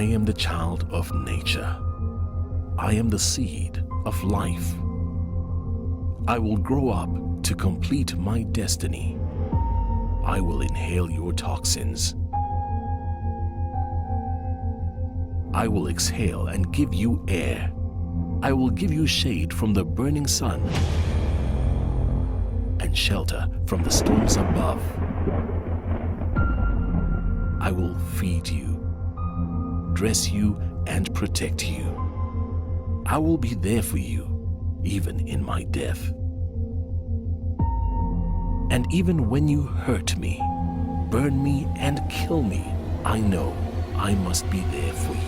am the child of nature. I am the seed of life. I will grow up to complete my destiny. I will inhale your toxins. I will exhale and give you air. I will give you shade from the burning sun and shelter from the storms above. I will feed you, dress you, and protect you. I will be there for you, even in my death. And even when you hurt me, burn me, and kill me, I know I must be there for you.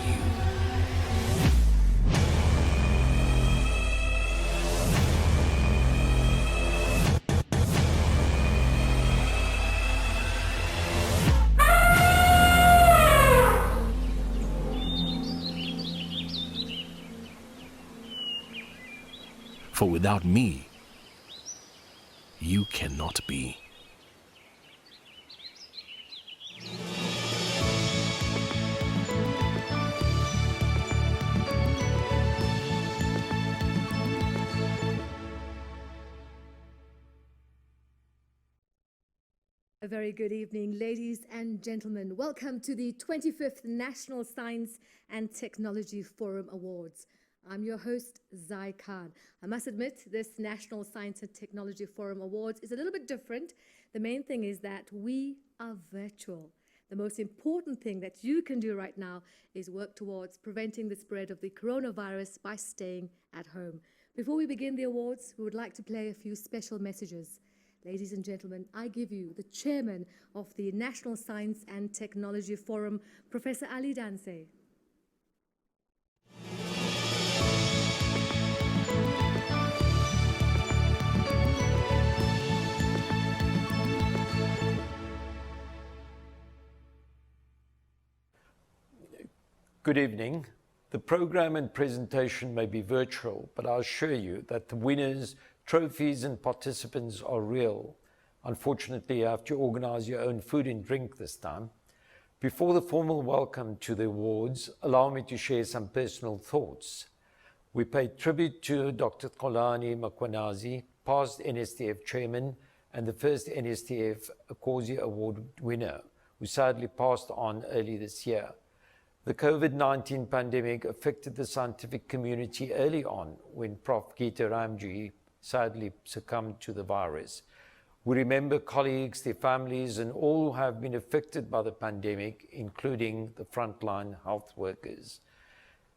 For without me, you cannot be. A very good evening, ladies and gentlemen. Welcome to the 25th National Science and Technology Forum Awards. I'm your host, Zai Khan. I must admit, this National Science and Technology Forum Awards is a little bit different. The main thing is that we are virtual. The most important thing that you can do right now is work towards preventing the spread of the coronavirus by staying at home. Before we begin the awards, we would like to play a few special messages. Ladies and gentlemen, I give you the chairman of the National Science and Technology Forum, Professor Ali Danse. Good evening. The program and presentation may be virtual, but I assure you that the winners, trophies and participants are real. Unfortunately, you have to organize your own food and drink this time. Before the formal welcome to the awards, allow me to share some personal thoughts. We pay tribute to Dr. Xolani Mkhwanazi, past NSTF chairman and the first NSTF Akhozi Award winner, who sadly passed on early this year. The COVID-19 pandemic affected the scientific community early on when Prof. Geeta Ramji sadly succumbed to the virus. We remember colleagues, their families, and all who have been affected by the pandemic, including the frontline health workers.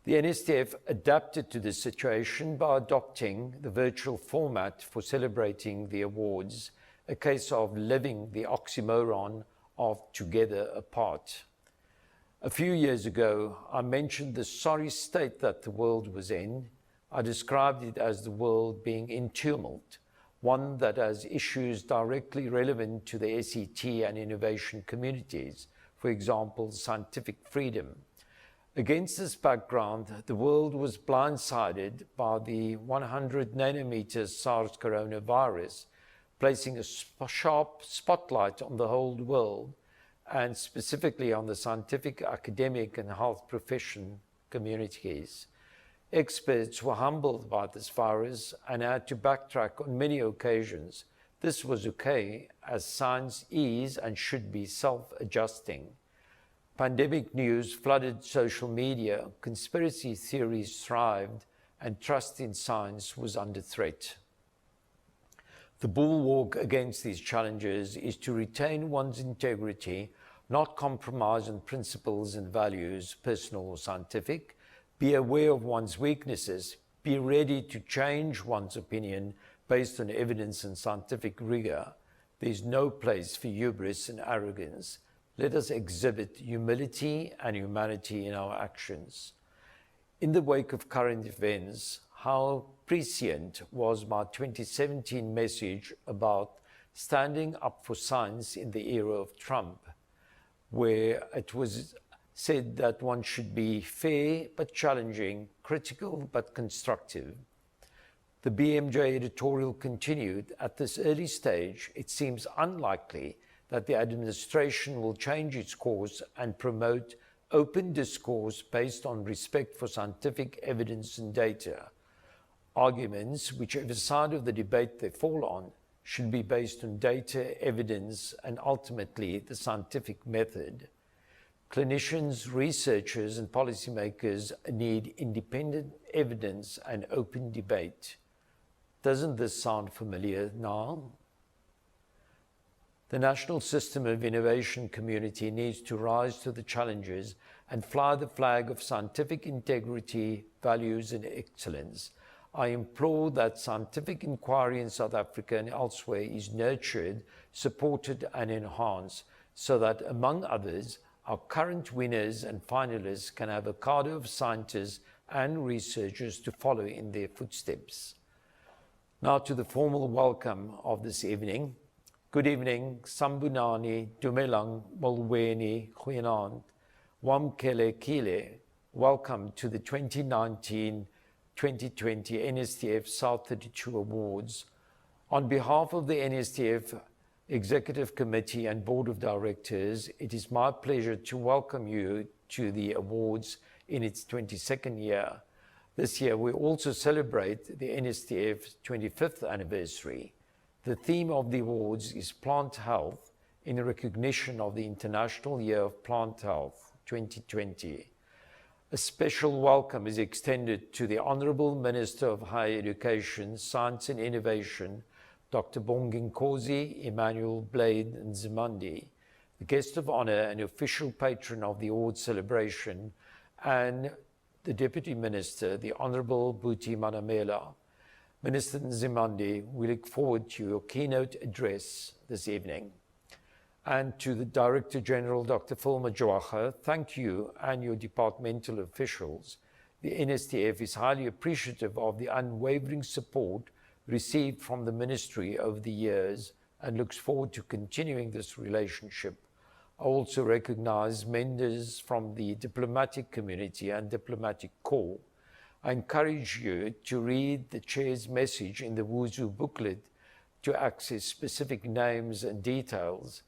The NSTF adapted to this situation by adopting the virtual format for celebrating the awards, a case of living the oxymoron of together apart. A few years ago, I mentioned the sorry state that the world was in. I described it as the world being in tumult, one that has issues directly relevant to the SET and innovation communities, for example, scientific freedom. Against this background, the world was blindsided by the 100 nanometer SARS coronavirus, placing a sharp spotlight on the whole world, and specifically on the scientific, academic, and health profession communities. Experts were humbled by this virus and had to backtrack on many occasions. This was okay, as science is and should be self-adjusting. Pandemic news flooded social media, conspiracy theories thrived, and trust in science was under threat. The bulwark against these challenges is to retain one's integrity, not compromise on principles and values, personal or scientific, be aware of one's weaknesses, be ready to change one's opinion based on evidence and scientific rigor. There is no place for hubris and arrogance. Let us exhibit humility and humanity in our actions. In the wake of current events, how prescient was my 2017 message about standing up for science in the era of Trump, where it was said that one should be fair but challenging, critical but constructive. The BMJ editorial continued, at this early stage, it seems unlikely that the administration will change its course and promote open discourse based on respect for scientific evidence and data. Arguments, whichever side of the debate they fall on, should be based on data, evidence, and ultimately the scientific method. Clinicians, researchers, and policymakers need independent evidence and open debate. Doesn't this sound familiar now? The national system of innovation community needs to rise to the challenges and fly the flag of scientific integrity, values, and excellence. I implore that scientific inquiry in South Africa and elsewhere is nurtured, supported, and enhanced so that, among others, our current winners and finalists can have a cadre of scientists and researchers to follow in their footsteps. Now to the formal welcome of this evening. Good evening, Sambunani, Dumelang, Molweni, Goeienaand, Wamkele Kile. Welcome to the 2019-2020 NSTF South 32 Awards. On behalf of the NSTF Executive Committee and Board of Directors, it is my pleasure to welcome you to the awards in its 22nd year. This year, we also celebrate the NSTF's 25th anniversary. The theme of the awards is Plant Health in recognition of the International Year of Plant Health 2020. A special welcome is extended to the Honourable Minister of Higher Education, Science and Innovation, Dr. Bonginkosi Emmanuel Blade Nzimande, the guest of honour and official patron of the award celebration, and the Deputy Minister, the Honourable Buti Manamela. Minister Nzimande, we look forward to your keynote address this evening. And to the Director General, Dr. Phil Majwaha, thank you and your departmental officials. The NSTF is highly appreciative of the unwavering support received from the Ministry over the years and looks forward to continuing this relationship. I also recognize members from the diplomatic community and diplomatic corps. I encourage you to read the Chair's message in the Wuzu booklet to access specific names and details.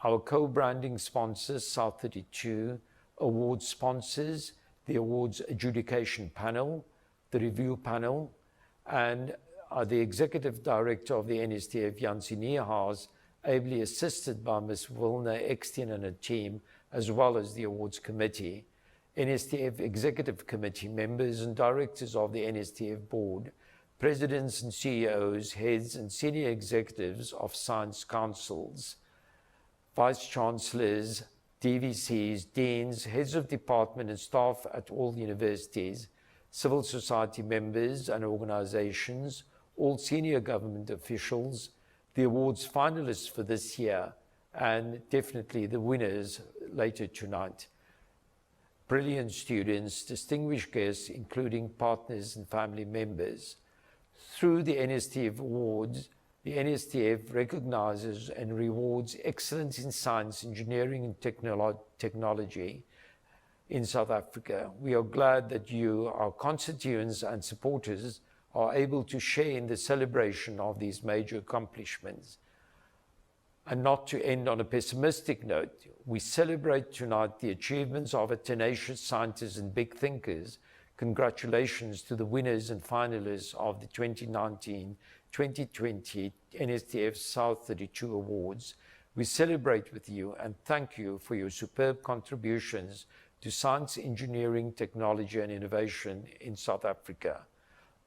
Our co-branding sponsors, South 32, award sponsors, the awards adjudication panel, the review panel, and the Executive Director of the NSTF, Jansie Niehaus, ably assisted by Ms. Wilna Ekstein and her team, as well as the Awards Committee, NSTF Executive Committee members and directors of the NSTF Board, presidents and CEOs, heads and senior executives of science councils, vice-chancellors, DVCs, deans, heads of department and staff at all universities, civil society members and organizations, all senior government officials, the awards finalists for this year, and definitely the winners later tonight. Brilliant students, distinguished guests, including partners and family members. Through the NSTF Awards, the NSTF recognizes and rewards excellence in science, engineering, and technology in South Africa. We are glad that you, our constituents and supporters, are able to share in the celebration of these major accomplishments. And not to end on a pessimistic note, we celebrate tonight the achievements of our tenacious scientists and big thinkers. Congratulations to the winners and finalists of the 2019-2020 NSTF South 32 Awards. We celebrate with you and thank you for your superb contributions to science, engineering, technology, and innovation in South Africa.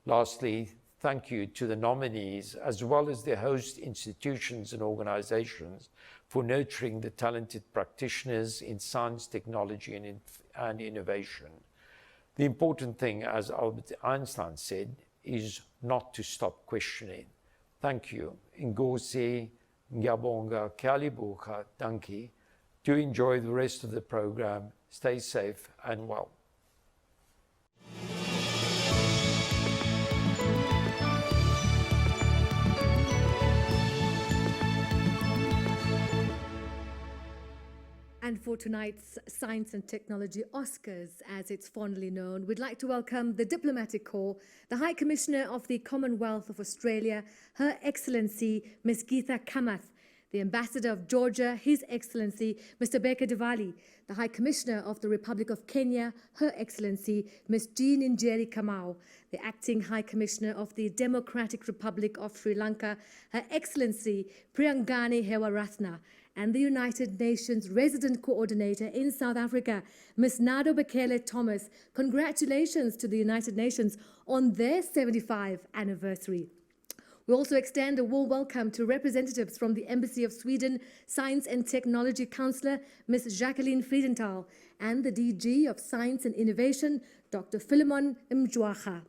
Lastly, thank you to the nominees as well as their host institutions and organizations for nurturing the talented practitioners in science, technology, and innovation. The important thing, as Albert Einstein said, is not to stop questioning. Thank you. Ngozi, Ngiyabonga, Kyalibucha, Danki. Do enjoy the rest of the program. Stay safe and well. And for tonight's Science and Technology Oscars, as it's fondly known, we'd like to welcome the Diplomatic Corps, the High Commissioner of the Commonwealth of Australia, Her Excellency Ms. Geetha Kamath, the Ambassador of Georgia, His Excellency Mr. Beka Diwali, the High Commissioner of the Republic of Kenya, Her Excellency Ms. Jean Njeri Kamau, the Acting High Commissioner of the Democratic Republic of Sri Lanka, Her Excellency Priyangani Hewaratna, and the United Nations Resident Coordinator in South Africa, Ms. Nado Bekele Thomas. Congratulations to the United Nations on their 75th anniversary. We also extend a warm welcome to representatives from the Embassy of Sweden, Science and Technology Councillor Ms. Jacqueline Friedenthal, and the DG of Science and Innovation, Dr. Philemon Mjwaha.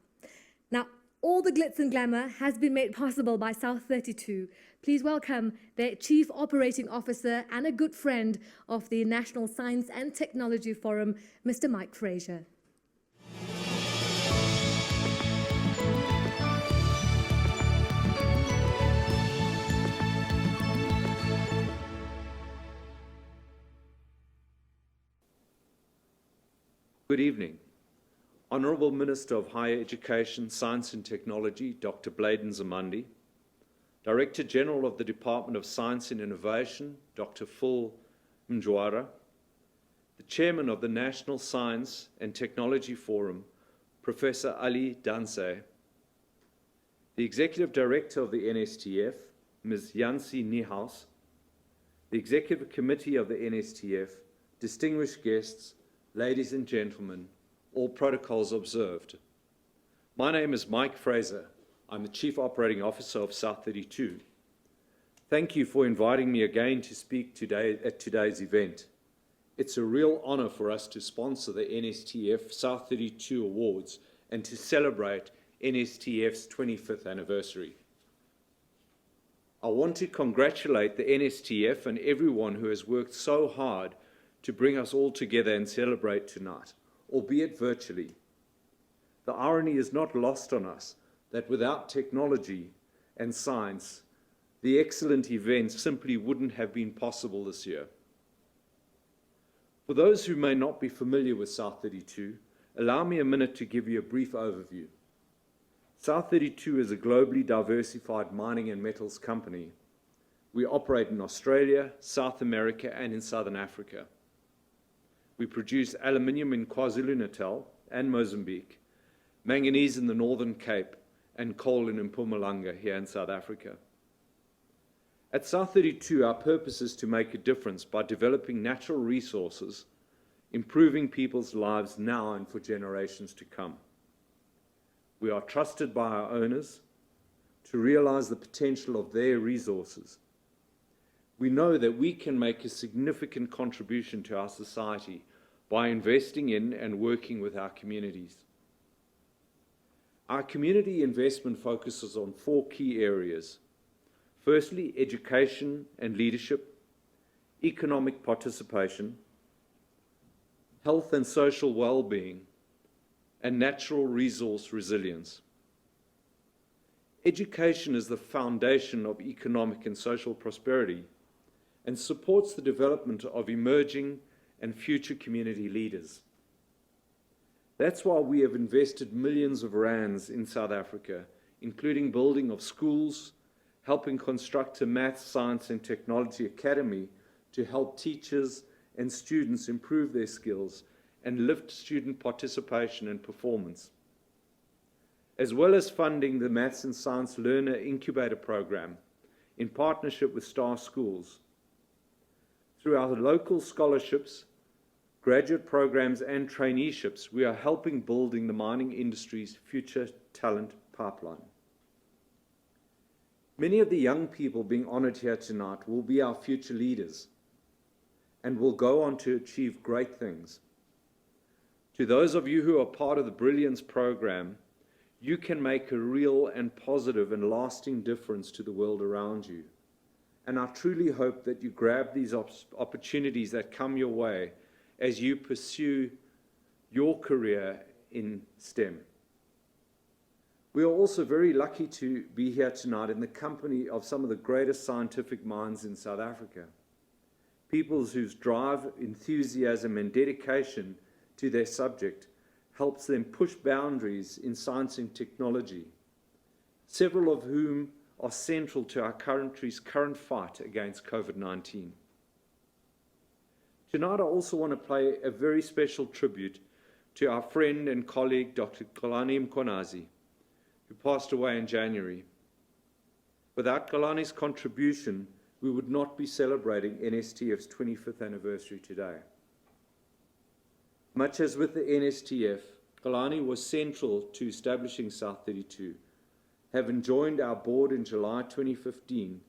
Now, all the glitz and glamour has been made possible by South 32. Please welcome their Chief Operating Officer and a good friend of the National Science and Technology Forum, Mr. Mike Fraser. Good evening. Honourable Minister of Higher Education, Science and Technology, Dr. Bladen Zamandi, Director General of the Department of Science and Innovation, Dr. Phil Mjwara, the Chairman of the National Science and Technology Forum, Professor Ali Danse, the Executive Director of the NSTF, Ms. Yancy Niehaus, the Executive Committee of the NSTF, distinguished guests, ladies and gentlemen, all protocols observed. My name is Mike Fraser. I'm the Chief Operating Officer of South 32. Thank you for inviting me again to speak today at today's event. It's a real honor for us to sponsor the NSTF South 32 Awards and to celebrate NSTF's 25th anniversary. I want to congratulate the NSTF and everyone who has worked so hard to bring us all together and celebrate tonight, albeit virtually. The irony is not lost on us that without technology and science, the excellent event simply wouldn't have been possible this year. For those who may not be familiar with South 32, allow me a minute to give you a brief overview. South 32 is a globally diversified mining and metals company. We operate in Australia, South America, and in Southern Africa. We produce aluminium in KwaZulu-Natal and Mozambique, manganese in the Northern Cape, and coal in Mpumalanga here in South Africa. At South 32, our purpose is to make a difference by developing natural resources, improving people's lives now and for generations to come. We are trusted by our owners to realize the potential of their resources. We know that we can make a significant contribution to our society by investing in and working with our communities. Our community investment focuses on 4 key areas. Firstly, education and leadership, economic participation, health and social well-being, and natural resource resilience. Education is the foundation of economic and social prosperity and supports the development of emerging and future community leaders. That's why we have invested millions of rands in South Africa, including building of schools, helping construct a maths, science and technology academy to help teachers and students improve their skills and lift student participation and performance, as well as funding the Maths and Science Learner Incubator Program in partnership with Star Schools. Through our local scholarships, graduate programs and traineeships, we are helping building the mining industry's future talent pipeline. Many of the young people being honored here tonight will be our future leaders and will go on to achieve great things. To those of you who are part of the Brilliance program, you can make a real and positive and lasting difference to the world around you. And I truly hope that you grab these opportunities that come your way as you pursue your career in STEM. We are also very lucky to be here tonight in the company of some of the greatest scientific minds in South Africa. People whose drive, enthusiasm, and dedication to their subject helps them push boundaries in science and technology, several of whom are central to our country's current fight against COVID-19. Tonight, I also want to pay a very special tribute to our friend and colleague, Dr. Xolani Mkhwanazi, who passed away in January. Without Xolani's contribution, we would not be celebrating NSTF's 25th anniversary today. Much as with the NSTF, Xolani was central to establishing South 32, having joined our board in July 2015,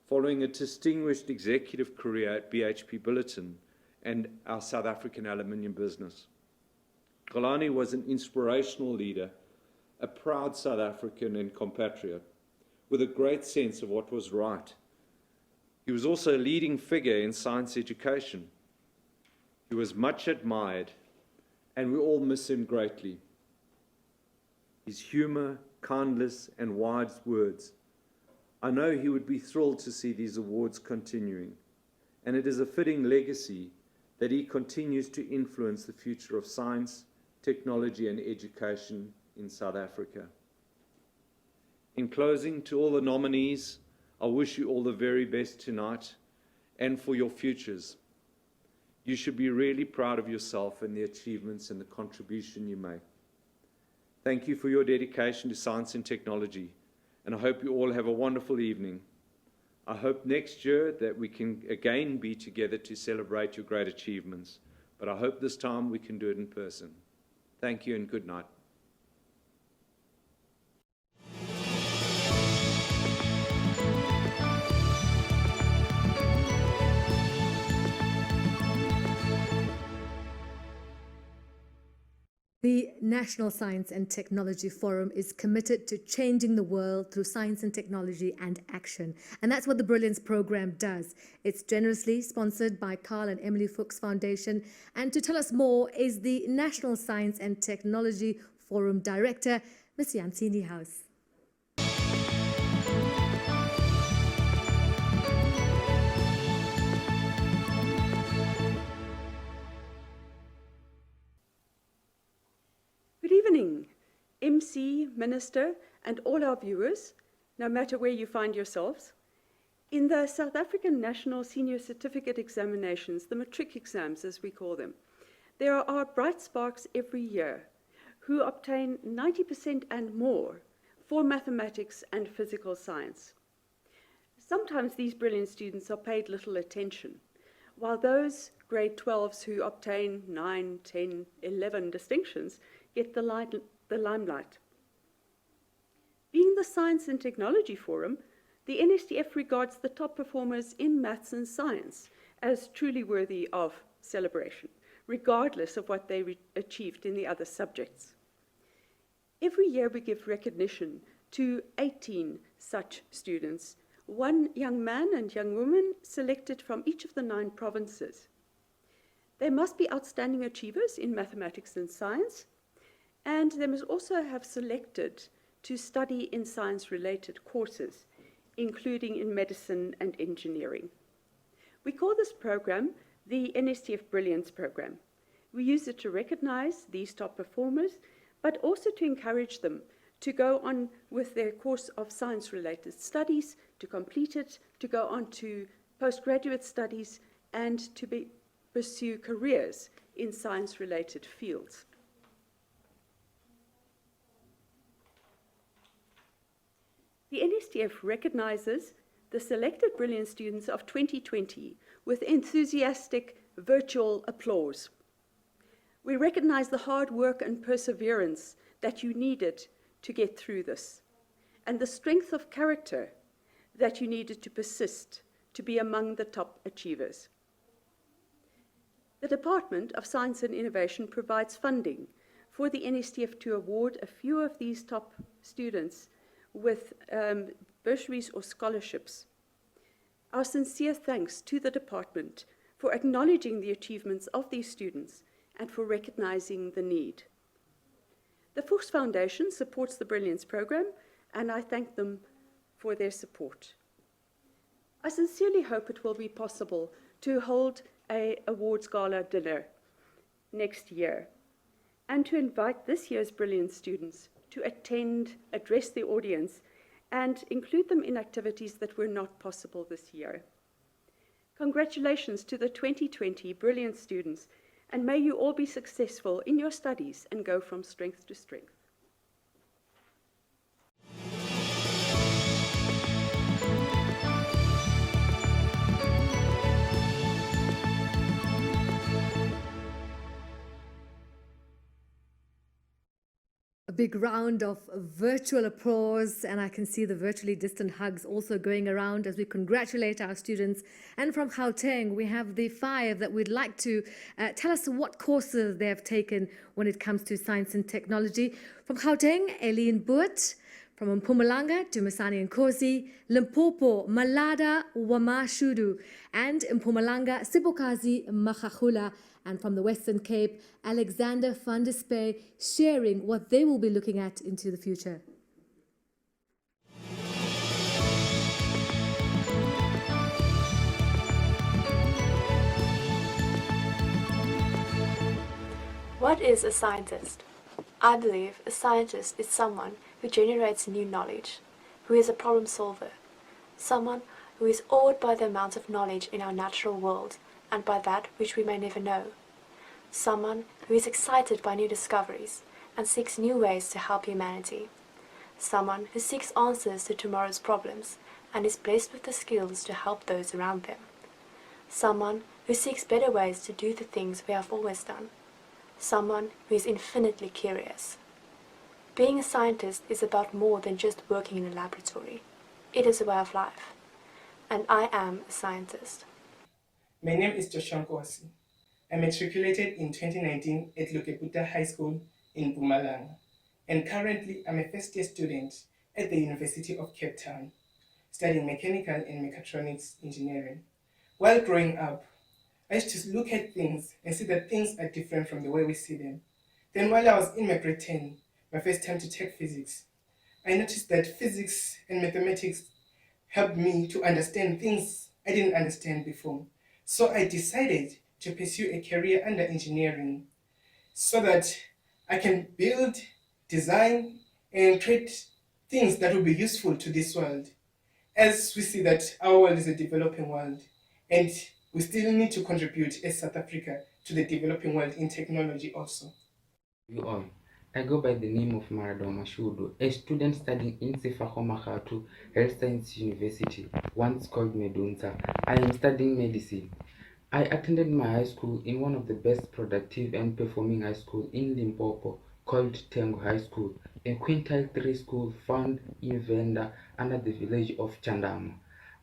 following a distinguished executive career at BHP Billiton and our South African aluminium business. Xolani was an inspirational leader, a proud South African and compatriot, with a great sense of what was right. He was also a leading figure in science education. He was much admired, and we all miss him greatly. His humor, kindness, and wise words. I know he would be thrilled to see these awards continuing, and it is a fitting legacy that he continues to influence the future of science, technology, and education in South Africa. In closing, to all the nominees, I wish you all the very best tonight and for your futures. You should be really proud of yourself and the achievements and the contribution you make. Thank you for your dedication to science and technology, and I hope you all have a wonderful evening. I hope next year that we can again be together to celebrate your great achievements, but I hope this time we can do it in person. Thank you and good night. The National Science and Technology Forum is committed to changing the world through science and technology and action. And that's what the Brilliance program does. It's generously sponsored by Carl and Emily Fuchs Foundation. And to tell us more is the National Science and Technology Forum Director, Ms. Yansini House. MC, Minister, and all our viewers, no matter where you find yourselves. In the South African National Senior Certificate Examinations, the matric exams as we call them, there are bright sparks every year who obtain 90% and more for mathematics and physical science. Sometimes these brilliant students are paid little attention, while those grade 12s who obtain 9, 10, 11 distinctions get the limelight. Being the Science and Technology Forum, the NSTF regards the top performers in maths and science as truly worthy of celebration, regardless of what they achieved in the other subjects. Every year we give recognition to 18 such students, one young man and young woman selected from each of the 9 provinces. They must be outstanding achievers in mathematics and science, and they must also have selected to study in science-related courses, including in medicine and engineering. We call this program the NSTF Brilliance Program. We use it to recognize these top performers, but also to encourage them to go on with their course of science-related studies, to complete it, to go on to postgraduate studies, and to pursue careers in science-related fields. The NSTF recognizes the selected brilliant students of 2020 with enthusiastic virtual applause. We recognize the hard work and perseverance that you needed to get through this, and the strength of character that you needed to persist to be among the top achievers. The Department of Science and Innovation provides funding for the NSTF to award a few of these top students with bursaries or scholarships. Our sincere thanks to the department for acknowledging the achievements of these students and for recognizing the need. The Fuchs Foundation supports the Brilliance Program, and I thank them for their support. I sincerely hope it will be possible to hold an awards gala dinner next year and to invite this year's brilliant students to attend, address the audience, and include them in activities that were not possible this year. Congratulations to the 2020 brilliant students, and may you all be successful in your studies and go from strength to strength. A big round of virtual applause, and I can see the virtually distant hugs also going around as we congratulate our students. And from Gauteng, we have the 5 that we'd like to tell us what courses they have taken when it comes to science and technology. From Gauteng, Eileen Boot. From Mpumalanga, Dumisani Nkosi, Limpopo, Malada Wamashudu, and Mpumalanga, Sibokazi Makhakhula. And from the Western Cape, Alexander van der Spey, sharing what they will be looking at into the future. What is a scientist? I believe a scientist is someone who generates new knowledge, who is a problem solver, someone who is awed by the amount of knowledge in our natural world and by that which we may never know, someone who is excited by new discoveries and seeks new ways to help humanity, someone who seeks answers to tomorrow's problems and is blessed with the skills to help those around them, someone who seeks better ways to do the things we have always done, someone who is infinitely curious. Being a scientist is about more than just working in a laboratory. It is a way of life. And I am a scientist. My name is Joshua Nkosi. I matriculated in 2019 at Lokeputa High School in Mpumalanga, and currently I'm a first-year student at the University of Cape Town, studying mechanical and mechatronics engineering. While growing up, I used to look at things and see that things are different from the way we see them. Then while I was in my grade 10, my first time to take physics, I noticed that physics and mathematics helped me to understand things I didn't understand before. So I decided to pursue a career under engineering so that I can build, design, and create things that will be useful to this world. As we see that our world is a developing world, and we still need to contribute as South Africa to the developing world in technology also. You all, I go by the name of Marado Mashudu, a student studying in Sefako Health Science University, once called Medunsa. I am studying medicine. I attended my high school in one of the best productive and performing high schools in Limpopo, called Tengo High School, a quintile 3 school found in Venda under the village of Chandama.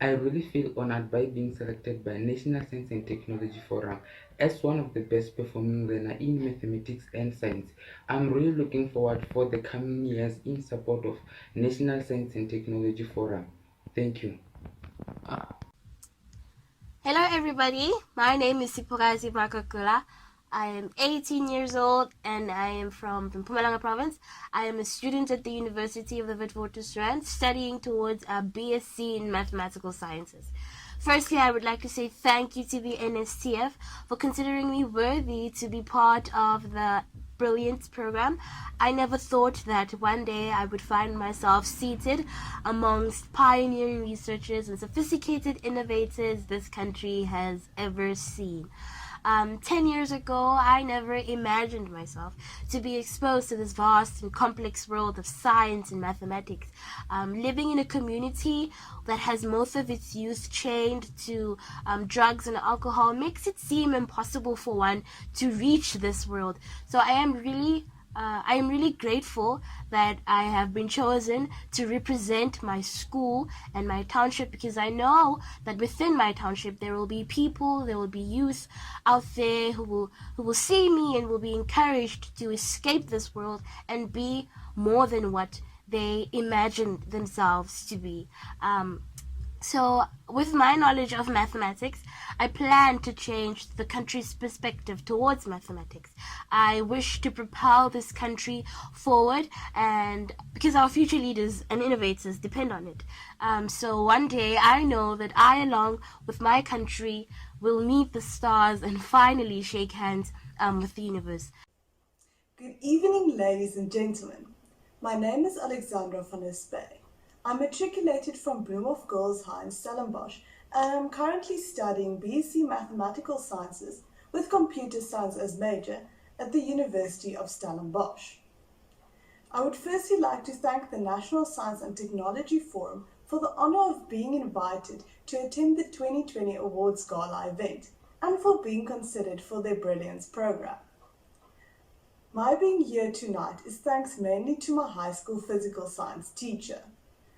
I really feel honored by being selected by National Science and Technology Forum as one of the best performing learner in mathematics and science. I'm really looking forward for the coming years in support of National Science and Technology Forum. Thank you. Hello everybody, my name is Sipokazi Makhakhula. I am 18 years old and I am from Mpumalanga province. I am a student at the University of the Witwatersrand studying towards a BSc in Mathematical Sciences. Firstly, I would like to say thank you to the NSTF for considering me worthy to be part of the Brilliance program. I never thought that one day I would find myself seated amongst pioneering researchers and sophisticated innovators this country has ever seen. 10 years ago, I never imagined myself to be exposed to this vast and complex world of science and mathematics. Living in a community that has most of its youth chained to drugs and alcohol makes it seem impossible for one to reach this world. So I am really grateful that I have been chosen to represent my school and my township, because I know that within my township there will be people, there will be youth out there who will see me and will be encouraged to escape this world and be more than what they imagined themselves to be. So with my knowledge of mathematics, I plan to change the country's perspective towards mathematics. I wish to propel this country forward, and because our future leaders and innovators depend on it. So one day I know that I, along with my country, will meet the stars and finally shake hands with the universe. Good evening, ladies and gentlemen. My name is Alexandra van der Spey. I matriculated from Bloemhof Girls High in Stellenbosch and am currently studying BSc Mathematical Sciences with Computer Science as major at the University of Stellenbosch. I would firstly like to thank the National Science and Technology Forum for the honour of being invited to attend the 2020 Awards Gala event and for being considered for their Brilliance programme. My being here tonight is thanks mainly to my high school physical science teacher.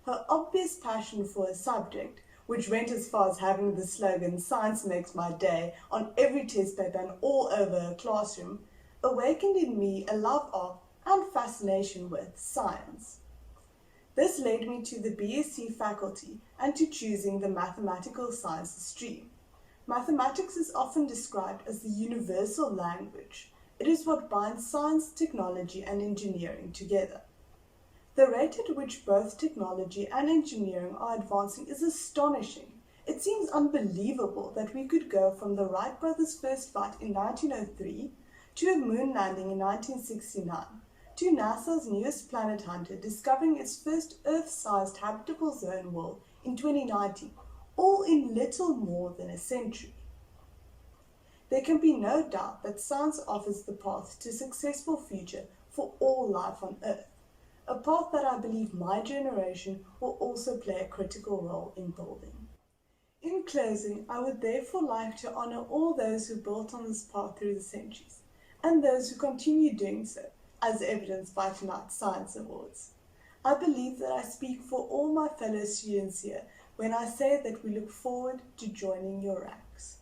Her obvious passion for a subject, which went as far as having the slogan "Science makes my day" on every test paper and all over her classroom, awakened in me a love of and fascination with science. This led me to the BSc faculty and to choosing the mathematical sciences stream. Mathematics is often described as the universal language. It is what binds science, technology, and engineering together. The rate at which both technology and engineering are advancing is astonishing. It seems unbelievable that we could go from the Wright brothers' first flight in 1903 to a moon landing in 1969, to NASA's newest planet hunter discovering its first Earth-sized habitable zone world in 2019, all in little more than a century. There can be no doubt that science offers the path to a successful future for all life on Earth, a path that I believe my generation will also play a critical role in building. In closing, I would therefore like to honour all those who built on this path through the centuries, and those who continue doing so, as evidenced by tonight's Science Awards. I believe that I speak for all my fellow students here when I say that we look forward to joining your ranks.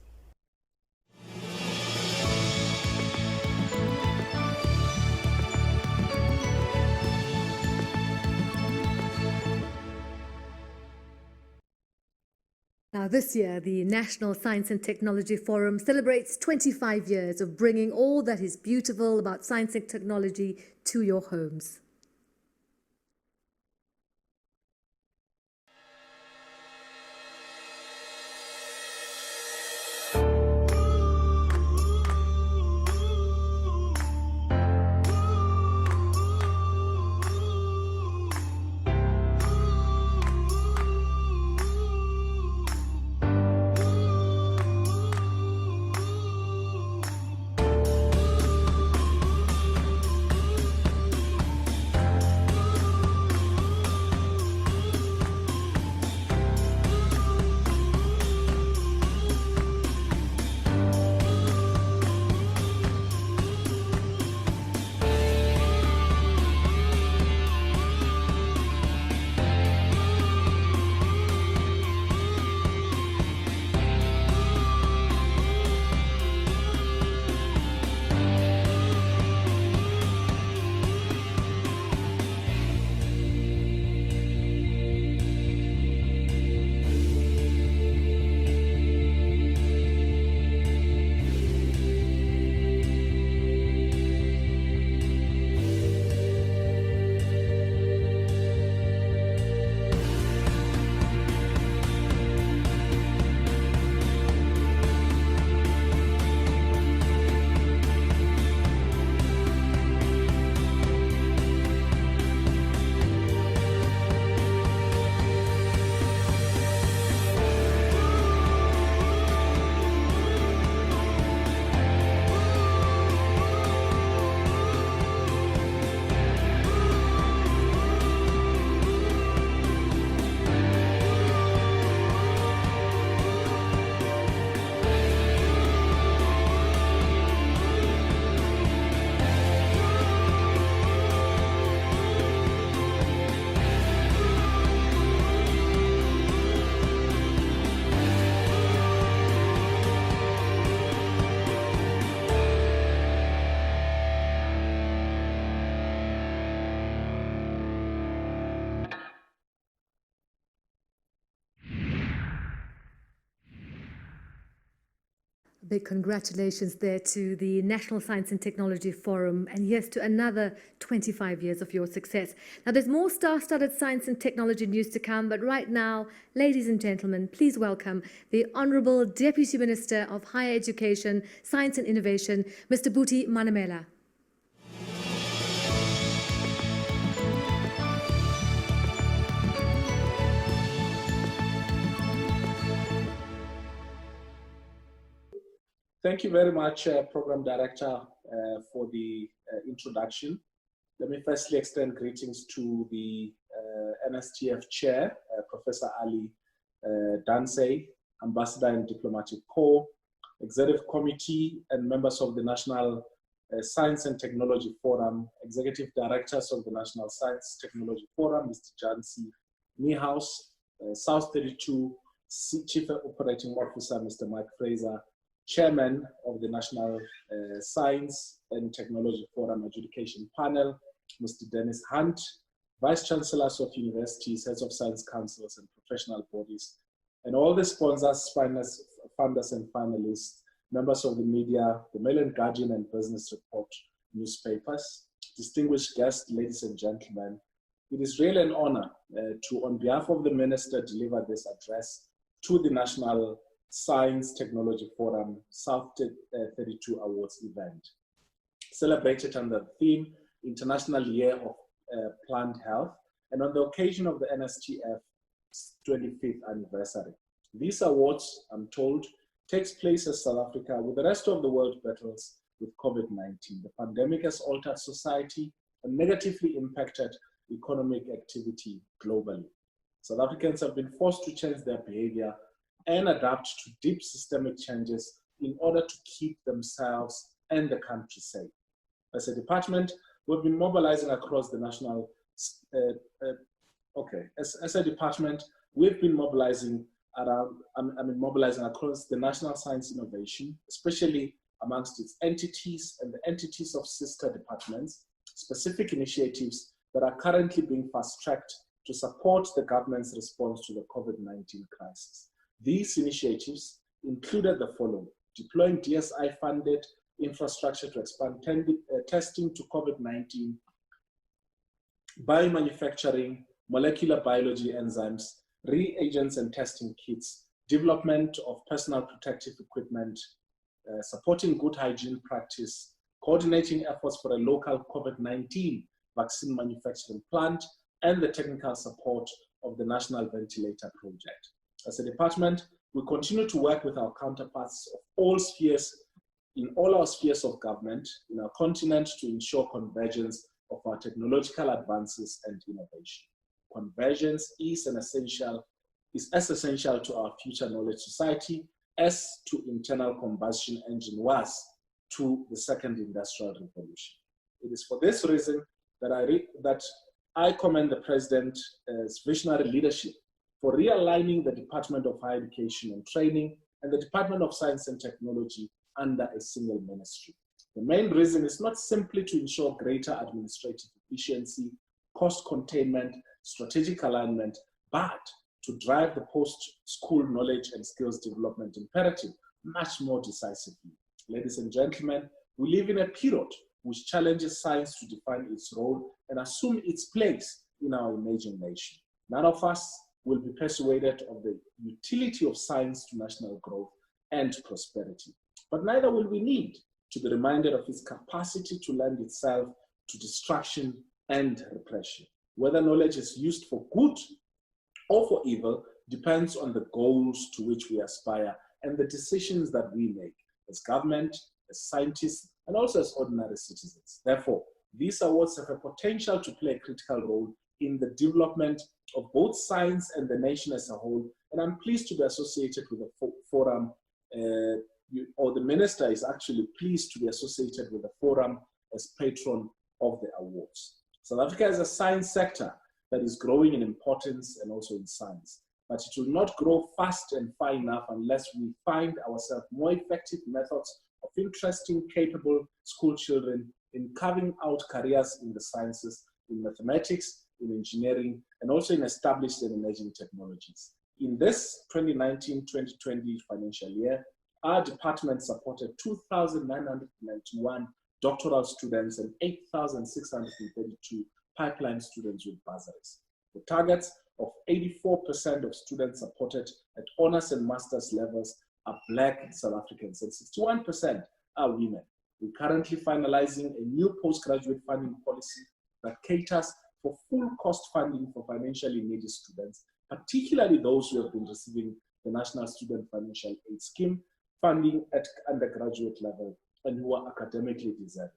Now, this year, the National Science and Technology Forum celebrates 25 years of bringing all that is beautiful about science and technology to your homes. Big congratulations there to the National Science and Technology Forum, and yes, to another 25 years of your success. Now, there's more star-studded science and technology news to come, but right now, ladies and gentlemen, please welcome the Honourable Deputy Minister of Higher Education, Science and Innovation, Mr. Buti Manamela. Thank you very much, Program Director, for the introduction. Let me firstly extend greetings to the NSTF Chair, Professor Ali Dansey, Ambassador and Diplomatic Corps, Executive Committee, and members of the National Science and Technology Forum, Executive Directors of the National Science Technology Forum, Mr. Jansi Niehaus, South 32 Chief Operating Officer, Mr. Mike Fraser, Chairman of the National Science and Technology Forum Adjudication Panel, Mr. Dennis Hunt, Vice Chancellors of universities, heads of science councils and professional bodies, and all the sponsors, funders and finalists, members of the media, the Mail and Guardian and Business Report newspapers, distinguished guests, ladies and gentlemen. It is really an honor to, on behalf of the Minister, deliver this address to the National Science Technology Forum South 32 Awards event, celebrated under the theme International Year of Plant Health, and on the occasion of the NSTF's 25th anniversary. These awards, I'm told, takes place as South Africa, with the rest of the world, battles with COVID-19. The pandemic has altered society and negatively impacted economic activity globally. South Africans have been forced to change their behavior and adapt to deep systemic changes in order to keep themselves and the country safe. As a department, we've been mobilizing across the national, as a department, we've been mobilizing mobilizing across the national science innovation, especially amongst its entities and the entities of sister departments, specific initiatives that are currently being fast-tracked to support the government's response to the COVID-19 crisis. These initiatives included the following: deploying DSI-funded infrastructure to expand testing to COVID-19, biomanufacturing, molecular biology enzymes, reagents and testing kits, development of personal protective equipment, supporting good hygiene practice, coordinating efforts for a local COVID-19 vaccine manufacturing plant, and the technical support of the National Ventilator Project. As a department, we continue to work with our counterparts of all spheres, in all our spheres of government, in our continent, to ensure convergence of our technological advances and innovation. Convergence is as essential to our future knowledge society as to internal combustion engine was to the second industrial revolution. It is for this reason that I commend the President's visionary leadership for realigning the Department of Higher Education and Training and the Department of Science and Technology under a single ministry. The main reason is not simply to ensure greater administrative efficiency, cost containment, strategic alignment, but to drive the post-school knowledge and skills development imperative much more decisively. Ladies and gentlemen, we live in a period which challenges science to define its role and assume its place in our emerging nation. None of us will be persuaded of the utility of science to national growth and prosperity, but neither will we need to be reminded of its capacity to lend itself to destruction and repression. Whether knowledge is used for good or for evil depends on the goals to which we aspire and the decisions that we make as government, as scientists, and also as ordinary citizens. Therefore, these awards have a potential to play a critical role in the development of both science and the nation as a whole, and I'm pleased to be associated with the forum, or the Minister is actually pleased to be associated with the forum as patron of the awards. South Africa is a science sector that is growing in importance and also in science, but it will not grow fast and far enough unless we find ourselves more effective methods of interesting, capable school children in carving out careers in the sciences, in mathematics, in engineering, and also in established and emerging technologies. In this 2019-2020 financial year, our department supported 2,991 doctoral students and 8,632 pipeline students with bursaries. The targets of 84% of students supported at honors and master's levels are Black South Africans, and 61% are women. We're currently finalizing a new postgraduate funding policy that caters for full cost funding for financially needy students, particularly those who have been receiving the National Student Financial Aid Scheme, funding at undergraduate level and who are academically deserving.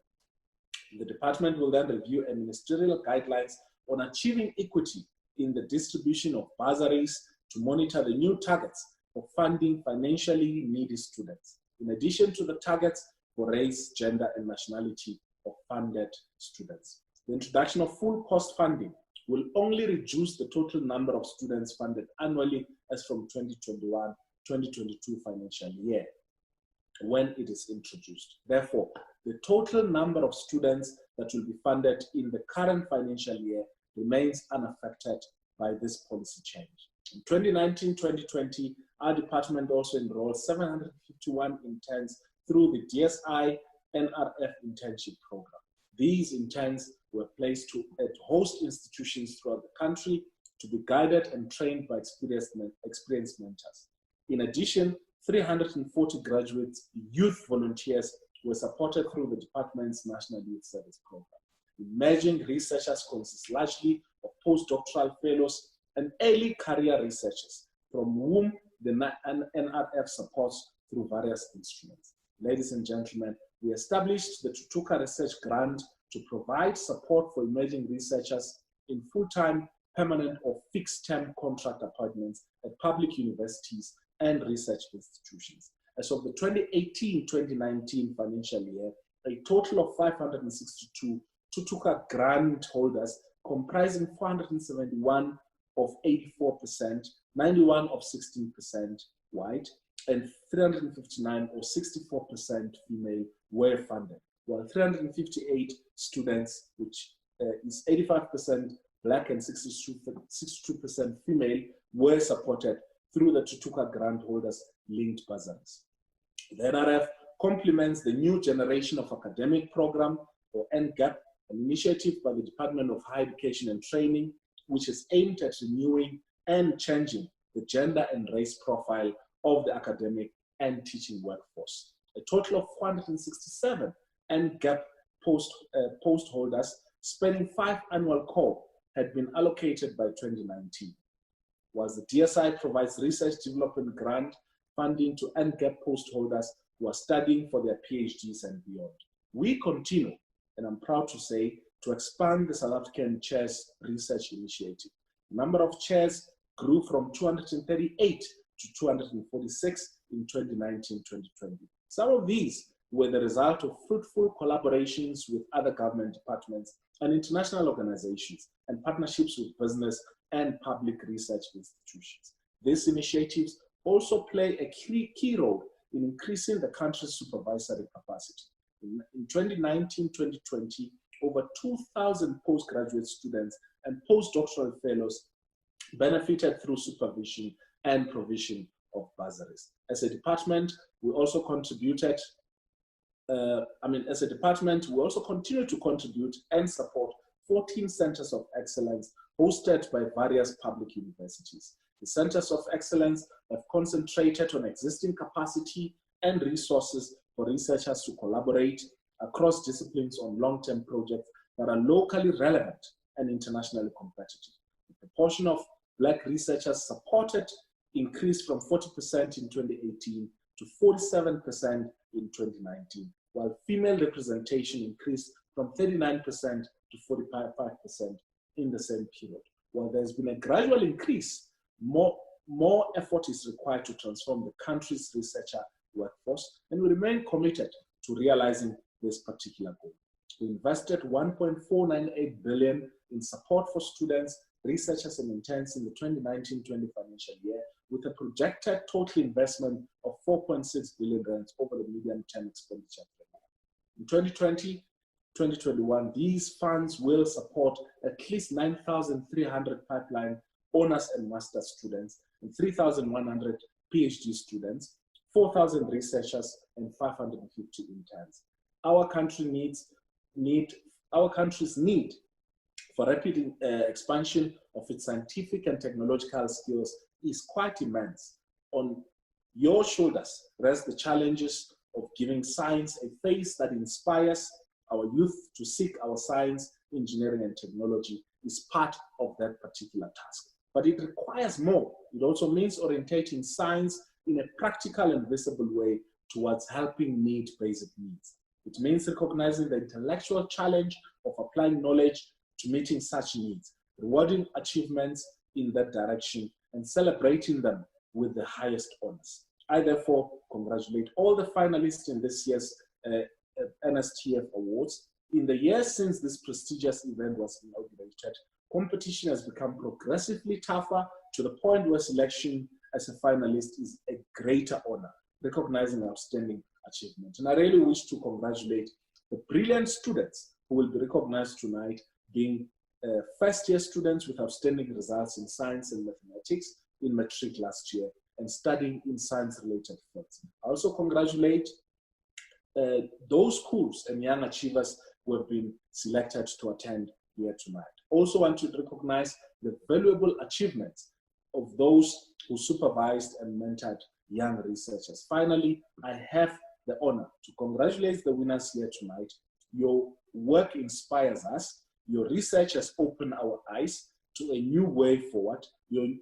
The department will then review a ministerial guidelines on achieving equity in the distribution of bursaries to monitor the new targets for funding financially needy students, in addition to the targets for race, gender, and nationality of funded students. The introduction of full cost funding will only reduce the total number of students funded annually as from 2021-2022 financial year when it is introduced. Therefore, the total number of students that will be funded in the current financial year remains unaffected by this policy change. In 2019-2020, our department also enrolled 751 interns through the DSI NRF internship program. These interns were placed at host institutions throughout the country to be guided and trained by experienced mentors. In addition, 340 graduate youth volunteers were supported through the department's National Youth Service Program. Emerging researchers consist largely of postdoctoral fellows and early career researchers, from whom the NRF supports through various instruments. Ladies and gentlemen, we established the Tutuka Research Grant to provide support for emerging researchers in full-time, permanent, or fixed-term contract appointments at public universities and research institutions. As of the 2018-2019 financial year, a total of 562 Tutuka grant holders comprising 471 of 84%, 91 of 16% white, and 359 or 64% female were funded, while 358 students, which is 85% black and 62% female, were supported through the Tutuka grant holders linked bursaries. The NRF complements the New Generation of Academic Program, or NGAP, an initiative by the Department of Higher Education and Training, which is aimed at renewing and changing the gender and race profile of the academic and teaching workforce. A total of 467 NGAP post holders spanning 5 annual core had been allocated by 2019, whilst the DSI provides research development grant funding to NGAP post holders who are studying for their PhDs and beyond. We continue, and I'm proud to say, to expand the South African Chairs Research Initiative. The number of chairs grew from 238 to 246 in 2019-2020. Some of these were the result of fruitful collaborations with other government departments and international organizations and partnerships with business and public research institutions. These initiatives also play a key role in increasing the country's supervisory capacity. In 2019-2020, over 2,000 postgraduate students and postdoctoral fellows benefited through supervision and provision of bursaries. As a department, we also contributed, we also continue to contribute and support 14 centers of excellence hosted by various public universities. The centers of excellence have concentrated on existing capacity and resources for researchers to collaborate across disciplines on long-term projects that are locally relevant and internationally competitive. The proportion of Black researchers supported increased from 40% in 2018 to 47% in 2019, while female representation increased from 39% to 45% in the same period. While there's been a gradual increase, more effort is required to transform the country's researcher workforce, and we remain committed to realizing this particular goal. We invested 1.498 billion in support for students, researchers, and interns in the 2019-20 financial year, with a projected total investment of 4.6 billion rands over the medium-term expenditure. In 2020-2021, these funds will support at least 9,300 pipeline honors and master's students and 3,100 PhD students, 4,000 researchers, and 550 interns. Our country's need for rapid expansion of its scientific and technological skills is quite immense. On your shoulders rest the challenges of giving science a face that inspires our youth to seek our science, engineering, and technology is part of that particular task. But it requires more. It also means orientating science in a practical and visible way towards helping meet basic needs. It means recognizing the intellectual challenge of applying knowledge to meeting such needs, rewarding achievements in that direction, and celebrating them with the highest honors. I therefore congratulate all the finalists in this year's NSTF Awards. In the years since this prestigious event was inaugurated, competition has become progressively tougher to the point where selection as a finalist is a greater honor, recognizing outstanding achievement. And I really wish to congratulate the brilliant students who will be recognized tonight, being first-year students with outstanding results in science and mathematics in matric last year and studying in science-related fields. I also congratulate those schools and young achievers who have been selected to attend here tonight. Also want to recognize the valuable achievements of those who supervised and mentored young researchers. Finally, I have the honor to congratulate the winners here tonight. Your work inspires us. Your research has opened our eyes to a new way forward. You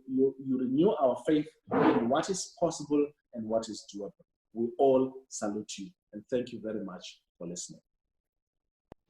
renew our faith in what is possible and what is doable. We all salute you and thank you very much for listening.